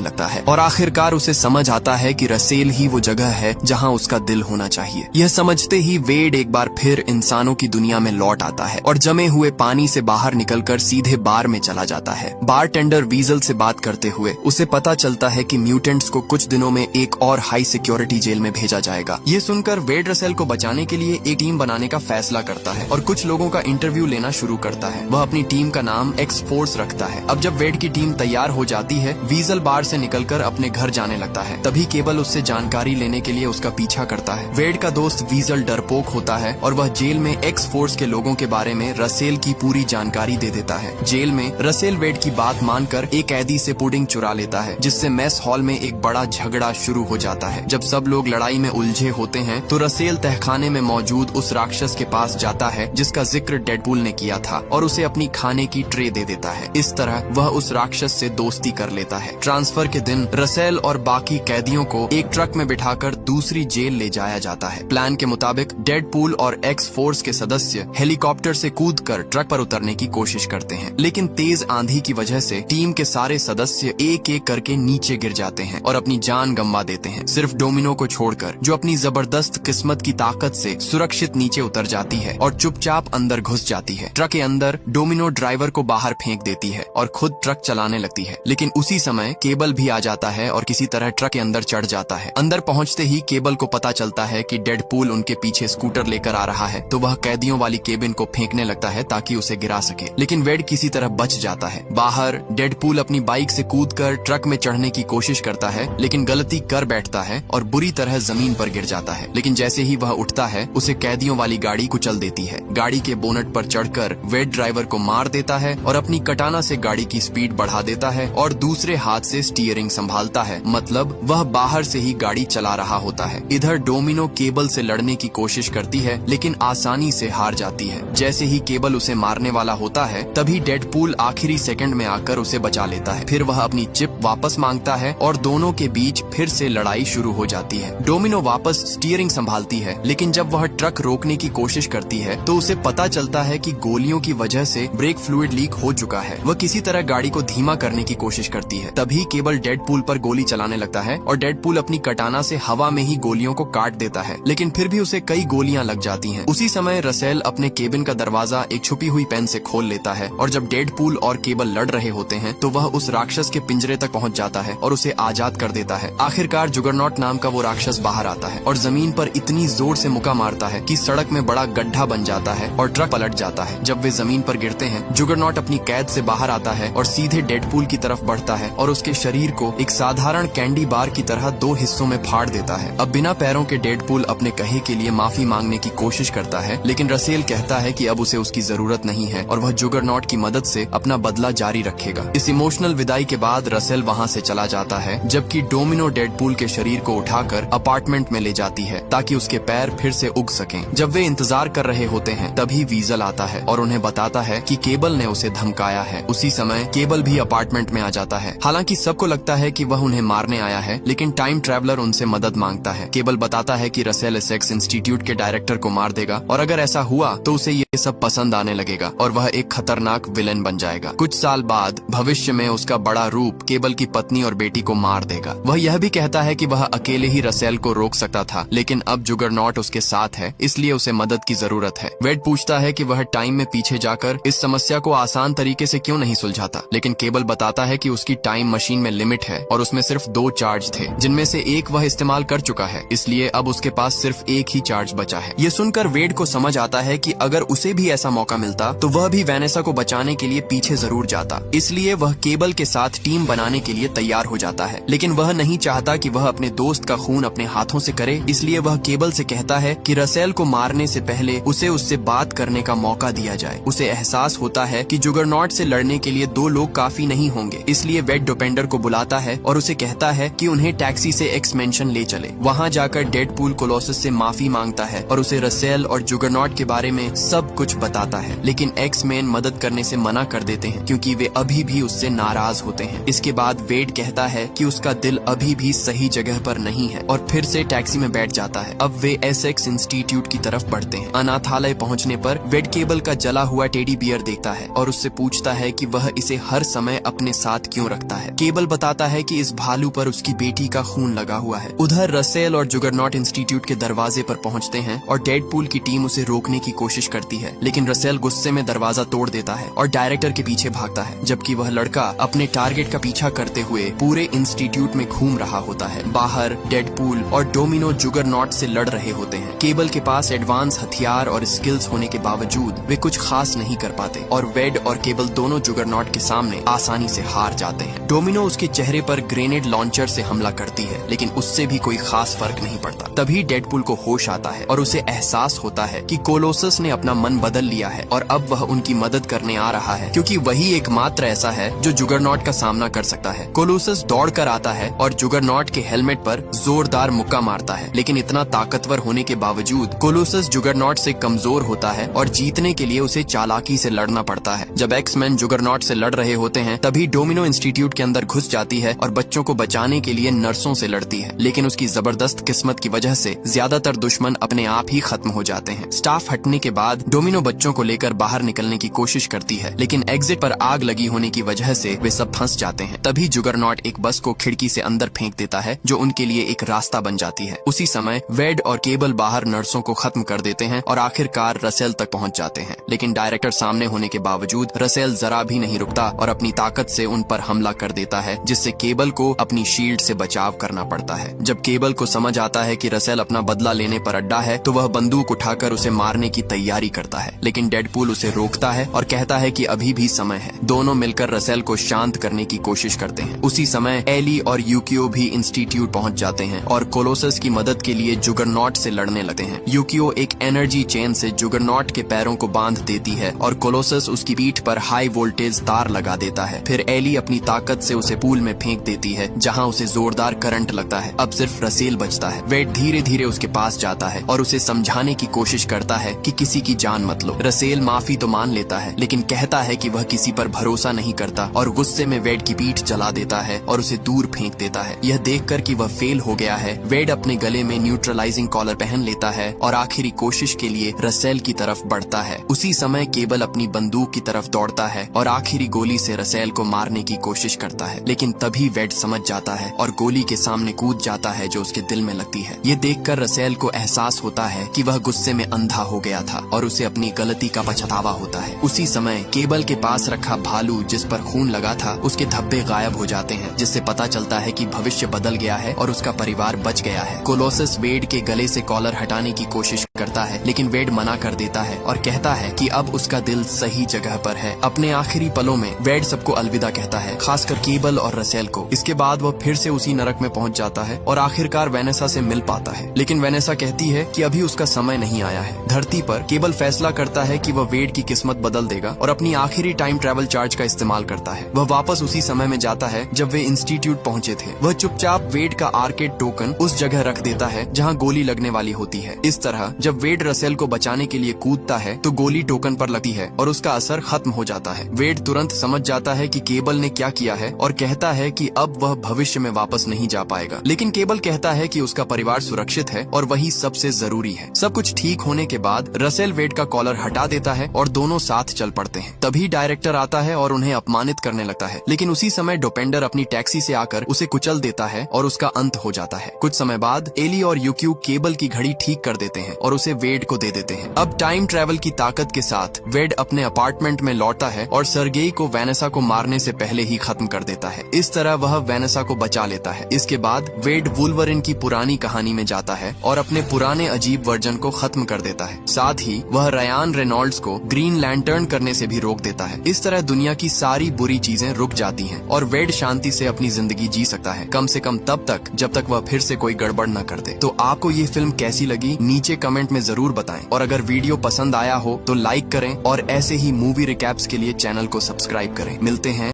लगता है और आखिरकार उसे समझ आता है कि रसेल ही वो जगह है जहां उसका दिल होना चाहिए। यह समझते ही वेड एक बार फिर इंसानों की दुनिया में लौट आता है और जमे हुए पानी से बाहर निकलकर सीधे बार में चला जाता है। बारटेंडर वीजल से बात करते हुए उसे पता चलता है कि म्यूटेंट्स को कुछ दिनों में एक और हाई सिक्योरिटी जेल में भेजा जाएगा। ये सुनकर वेड रसेल को बचाने के लिए एक टीम बनाने का फैसला करता है और कुछ लोगों का इंटरव्यू लेना शुरू करता है। वह अपनी टीम का नाम एक्स फोर्स रखता है। अब जब वेड की टीम तैयार हो जाती है, वीजल बार से निकलकर अपने घर जाने लगता है। तभी केबल उससे जानकारी लेने के लिए उसका पीछा करता है। वेड का दोस्त वीजल डरपोक होता है और वह जेल में एक्स फोर्स के लोगों के बारे में रसेल की पूरी जानकारी दे देता है। जेल में रसेल वेड की बात मानकर एक कैदी से पुडिंग चुरा लेता है, जिससे मेस हॉल में एक बड़ा झगड़ा शुरू हो जाता है। जब सब लोग लड़ाई में उलझे होते हैं तो रसेल तहखाने में मौजूद उस राक्षस के पास जाता है जिसका जिक्र डेडपूल ने किया था और उसे अपनी खाने की ट्रे दे देता है। इस तरह वह उस राक्षस से दोस्ती कर लेता है। ट्रांसफर के दिन रसेल और बाकी कैदियों को एक ट्रक में बिठाकर दूसरी जेल ले जाया जाता है। प्लान के मुताबिक डेडपूल और एक्स फोर्स के सदस्य हेलीकॉप्टर से कूदकर ट्रक पर उतरने की कोशिश करते हैं, लेकिन तेज आंधी की वजह से टीम के सारे सदस्य एक एक करके नीचे गिर जाते हैं और अपनी जान गंवा देते हैं, सिर्फ डोमिनो को छोड़कर, जो अपनी जबरदस्त किस्मत की ताकत से सुरक्षित नीचे उतर जाती है और चुपचाप अंदर घुस जाती है। ट्रक के अंदर डोमिनो ड्राइवर को बाहर फेंक देती है और खुद ट्रक चलाने लगती है। लेकिन उसी समय केबल भी आ जाता है और किसी तरह ट्रक के अंदर चढ़ जाता है। अंदर पहुंचते ही केबल को पता चलता है कि डेडपूल उनके पीछे स्कूटर लेकर आ रहा है, तो वह कैदियों वाली केबिन को फेंकने लगता है ताकि उसे गिरा सके, लेकिन वेड किसी तरह बच जाता है। बाहर डेडपूल अपनी बाइक से कूदकर ट्रक में चढ़ने की कोशिश करता है, लेकिन गलती कर बैठता है और बुरी तरह जमीन पर गिर जाता है। लेकिन जैसे ही वह उठता है उसे कैदियों वाली गाड़ी कुचल देती है। गाड़ी के बोनट पर चढ़कर वेड ड्राइवर को मार देता है और अपनी कटाना से गाड़ी की स्पीड बढ़ा देता है और दूसरे हाथ से स्टीयरिंग संभालता है, मतलब वह बाहर से ही गाड़ी चला रहा होता है। इधर डोमिनो केबल से लड़ने की कोशिश करती है लेकिन आसानी से हार जाती है। जैसे ही केबल उसे मारने वाला होता है तभी डेडपूल आखिरी सेकंड में आकर उसे बचा लेता है। फिर वह अपनी चिप वापस मांगता है और दोनों के बीच फिर से लड़ाई शुरू हो जाती है। डोमिनो वापस स्टीयरिंग संभालती है, लेकिन जब वह ट्रक रोकने की कोशिश करती है तो उसे पता चलता है कि गोलियों की वजह से ब्रेक फ्लूइड लीक हो चुका है। वह किसी तरह गाड़ी को धीमा करने की कोशिश करती है। तभी केबल डेडपूल पर गोली चलाने लगता है और डेडपूल अपनी कटाना से हवा में ही गोलियों को काट देता है, लेकिन फिर भी उसे कई गोलियां लग जाती हैं। उसी समय रसेल अपने केबिन का दरवाजा एक छुपी हुई पेन से खोल लेता है और जब डेडपूल और केबल लड़ रहे होते हैं तो वह उस राक्षस के पिंजरे तक पहुंच जाता है और उसे आजाद कर देता है। आखिरकार जुगरनॉट नाम का वो राक्षस बाहर आता है और जमीन पर इतनी जोर से मुक्का मारता है कि सड़क में बड़ा गड्ढा बन जाता है और ट्रक पलट जाता है। जब वे जमीन पर गिरते हैं, जुगरनॉट अपनी कैद से बाहर आता है और सीधे डेडपूल की तरफ बढ़ता है और उसके शरीर को एक साधारण कैंडी बार की तरह दो हिस्सों में फाड़ देता है। अब बिना पैरों के डेडपूल अपने कहे के लिए माफी मांगने की कोशिश करता है, लेकिन रसेल कहता है कि अब उसे उसकी जरूरत नहीं है और वह जुगरनॉट की मदद से अपना बदला जारी रखेगा। इस इमोशनल विदाई के बाद रसेल वहाँ से चला जाता है, जबकि डोमिनो डेडपूल के शरीर को उठाकर अपार्टमेंट में ले जाती है ताकि उसके पैर फिर से उग सकें। जब वे इंतजार कर रहे होते हैं तभी वीजल आता है और उन्हें बताता है कि केबल ने उसे धमकाया है। उसी समय केबल भी अपार्टमेंट में आ जाता है। हालांकि सबको लगता है कि वह उन्हें मारने आया है, लेकिन टाइम ट्रैवलर उनसे मदद मांगता है। केबल बताता है कि रसेल एसेक्स इंस्टीट्यूट के डायरेक्टर को मार देगा और अगर ऐसा हुआ तो उसे ये सब पसंद आने लगेगा और वह एक खतरनाक विलेन बन जाएगा। कुछ साल बाद भविष्य में उसका बड़ा रूप केबल की पत्नी और बेटी को मार देगा। वह यह भी कहता है कि वह अकेले ही रसेल को रोक सकता था, लेकिन अब जुगरनॉट उसके साथ है, इसलिए उसे मदद की जरूरत है। वेड पूछता है कि वह टाइम में पीछे जाकर इस समस्या को आसान तरीके से क्यों नहीं सुलझाता, लेकिन केबल बताता है कि उसकी टाइम मशीन में लिमिट है और उसमें सिर्फ 2 चार्ज थे, जिनमें से एक वह इस्तेमाल कर चुका है, इसलिए अब उसके पास सिर्फ एक ही चार्ज बचा है। ये सुनकर वेड को समझ आता है कि अगर उसे भी ऐसा मौका मिलता तो वह भी वैनेसा को बचाने के लिए पीछे जरूर जाता। इसलिए वह केबल के साथ टीम बनाने के लिए तैयार हो जाता है, लेकिन वह नहीं चाहता कि वह अपने दोस्त का खून अपने हाथों से करे। इसलिए वह केबल से कहता है कि रसेल को मारने से पहले उसे उससे बात करने का मौका दिया जाए। उसे एहसास होता है कि जुगरनॉट से लड़ने के लिए 2 लोग काफी नहीं होंगे, इसलिए वेड डोपेंडर को बुलाता है और उसे कहता है कि उन्हें टैक्सी से एक्स मेंशन ले चले। वहाँ जाकर डेडपूल कोलोसस से माफी मांगता है और उसे रसेल और जुगरनॉट के बारे में सब कुछ बताता है, लेकिन एक्स मैन मदद करने से मना कर देते हैं क्योंकि वे अभी भी उससे नाराज होते हैं। इसके बाद वेड कहता है कि उसका दिल अभी भी सही जगह पर नहीं है और फिर से टैक्सी में बैठ जाता है। है। अब वे एसेक्स इंस्टीट्यूट की तरफ बढ़ते हैं। अनाथालय पहुंचने पर वेड केबल का जला हुआ टेडी बियर देखता है और उससे पूछता है कि वह इसे हर समय अपने साथ क्यों रखता है। केबल बताता है कि इस भालू पर उसकी बेटी का खून लगा हुआ है। उधर रसेल और जुगरनॉट इंस्टीट्यूट के दरवाजे पर पहुंचते हैं और डेडपूल की टीम उसे रोकने की कोशिश करती है, लेकिन रसेल गुस्से में दरवाजा तोड़ देता है और डायरेक्टर के पीछे भागता है, जबकि वह लड़का अपने टारगेट का पीछा करते हुए पूरे इंस्टीट्यूट में घूम रहा होता है। बाहर डेडपूल और डोमिनो जुगरनॉट से लड़ रहे होते हैं। केबल के पास एडवांस हथियार और स्किल्स होने के बावजूद वे कुछ खास नहीं कर पाते और वेड और केबल दोनों जुगरनॉट के सामने आसानी से हार जाते हैं। डोमिनो उसके चेहरे पर ग्रेनेड लॉन्चर से हमला करती है, लेकिन उससे भी कोई खास फर्क नहीं पड़ता। तभी डेडपूल को होश आता है और उसे एहसास होता है कि कोलोसस ने अपना मन बदल लिया है और अब वह उनकी मदद करने आ रहा है, क्योंकि वही एकमात्र ऐसा है जो जुगरनॉट का सामना कर सकता है। कोलोसस दौड़कर आता है और जुगरनॉट के हेलमेट पर जोरदार मुक्का मारता है, लेकिन इतना ताकतवर होने के बावजूद कोलोसस जुगरनॉट से कमजोर होता है और जीतने के लिए उसे चालाकी से लड़ना पड़ता है। जब एक्समैन जुगरनॉट से लड़ रहे होते हैं, तभी डोमिनो इंस्टीट्यूट के अंदर घुस जाती है और बच्चों को बचाने के लिए नर्सों से लड़ती है, लेकिन उसकी जबरदस्त किस्मत की वजह से ज्यादातर दुश्मन अपने आप ही खत्म हो जाते हैं। स्टाफ हटने के बाद डोमिनो बच्चों को लेकर बाहर निकलने की कोशिश करती है, लेकिन एग्जिट पर आग लगी होने की वजह से वे सब फंस जाते हैं। तभी जुगरनॉट एक बस को खिड़की से अंदर फेंक देता है, जो उनके लिए एक रास्ता बन जाती है। उसी समय वेड और केबल बाहर नर्सों को खत्म कर देते हैं और आखिरकार रसेल तक पहुंच जाते हैं, लेकिन डायरेक्टर सामने होने के बावजूद रसेल जरा भी नहीं रुकता और अपनी ताकत से उन पर हमला कर देता है, जिससे केबल को अपनी शील्ड से बचाव करना पड़ता है। जब केबल को समझ आता है कि रसेल अपना बदला लेने पर अड्डा है, तो वह बंदूक उठाकर उसे मारने की तैयारी करता है, लेकिन डेडपूल उसे रोकता है और कहता है कि अभी भी समय है। दोनों मिलकर रसेल को शांत करने की कोशिश करते हैं। उसी समय एली और यूकियो भी इंस्टीट्यूट पहुंच जाते हैं और कोलोसस की मदद के लिए जुगरनॉट से लड़ने लगते हैं। यूकियो एक एनर्जी चेन से जुगरनॉट के पैरों को बांध देती है और कोलोसस उसकी पीठ पर हाई वोल्टेज तार लगा देता है। फिर एली अपनी ताकत से उसे पूल में फेंक देती है, जहां उसे जोरदार करंट लगता है। अब सिर्फ रसेल बचता है। वेड धीरे धीरे उसके पास जाता है और उसे समझाने की कोशिश करता है कि किसी की जान मत लो। रसेल माफी तो मान लेता है, लेकिन कहता है कि वह किसी पर भरोसा नहीं करता और गुस्से में वेड की पीठ जला देता है और उसे दूर फेंक देता है। यह देखकर कि वह फेल हो गया है, वेड अपने गले में न्यूट्रलाइजिंग कॉलर पहन लेता है और आखिरी कोशिश के लिए रसेल की तरफ बढ़ता है। उसी समय केबल अपनी बंदूक की तरफ दौड़ता है और आखिरी गोली से रसेल को मारने की कोशिश करता है, लेकिन तभी वेड समझ जाता है और गोली के सामने कूद जाता है, जो उसके दिल में लगती है। ये देखकर रसेल को एहसास होता है कि वह गुस्से में अंधा हो गया था और उसे अपनी गलती का पछतावा होता है। उसी समय केबल के पास रखा भालू जिस पर खून लगा था, उसके धब्बे गायब हो जाते हैं, जिससे पता चलता है कि भविष्य बदल गया है और उसका परिवार बच गया है। कोलोसस वेड के गले से कॉलर हटाने की कोशिश करता है, लेकिन वेड मना कर देता है और कहता है कि अब उसका दिल सही जगह पर है। अपने आखिरी पलों में वेड सबको अलविदा कहता है, खासकर केबल और रसेल को। इसके बाद वह फिर से उसी नरक में पहुंच जाता है और आखिरकार वेनेसा से मिल पाता है, लेकिन वेनेसा कहती है कि अभी उसका समय नहीं आया है। धरती पर केबल फैसला करता है कि वह वेड की किस्मत बदल देगा और अपनी आखिरी टाइम ट्रैवल चार्ज का इस्तेमाल करता है। वह वापस उसी समय में जाता है जब वे इंस्टीट्यूट पहुंचे थे। वह चुपचाप वेड का आर्केड टोकन उस जगह रख देता है जहां गोली लगने वाली होती है। इस तरह जब वेड रसेल को बचाने के लिए कूदता है तो गोली टोकन पर लगती है और उसका असर खत्म हो जाता है। वेड तुरंत समझ जाता है कि केबल ने क्या किया है और कहता है कि अब वह भविष्य में वापस नहीं जा पाएगा, लेकिन केबल कहता है कि उसका परिवार सुरक्षित है और वही सबसे जरूरी है। सब कुछ ठीक होने के बाद रसेल वेड का कॉलर हटा देता है और दोनों साथ चल पड़ते हैं। तभी डायरेक्टर आता है और उन्हें अपमानित करने लगता है, लेकिन उसी समय डोपेंडर अपनी टैक्सी से आकर उसे कुचल देता है और उसका अंत हो जाता है। कुछ समय बाद एली और यूक्यू केबल की घड़ी ठीक कर देते हैं और उसे वेड को दे देते हैं। अब टाइम ट्रैवल की ताकत के साथ वेड अपने अपार्टमेंट में लौटता है और सर्गेई को वेनेसा को मारने से पहले ही खत्म कर देता है। इस तरह वह वेनेसा को बचा लेता है। इसके बाद वेड वुल्वरिन की पुरानी कहानी में जाता है और अपने पुराने अजीब वर्जन को खत्म कर देता है। साथ ही वह रयान रेनॉल्ड्स को ग्रीन लैंटर्न करने से भी रोक देता है। इस तरह दुनिया की सारी बुरी चीजें रुक जाती हैं और वेड शांति से अपनी जिंदगी जी सकता है, कम से कम तब तक जब तक वह फिर से कोई गड़बड़ न कर दे। तो आपको ये फिल्म कैसी लगी नीचे कमेंट में जरूर बताएं और अगर वीडियो पसंद आया हो तो लाइक करें और ऐसे ही मूवी रिकैप्स के लिए चैनल को सब्सक्राइब करें। मिलते हैं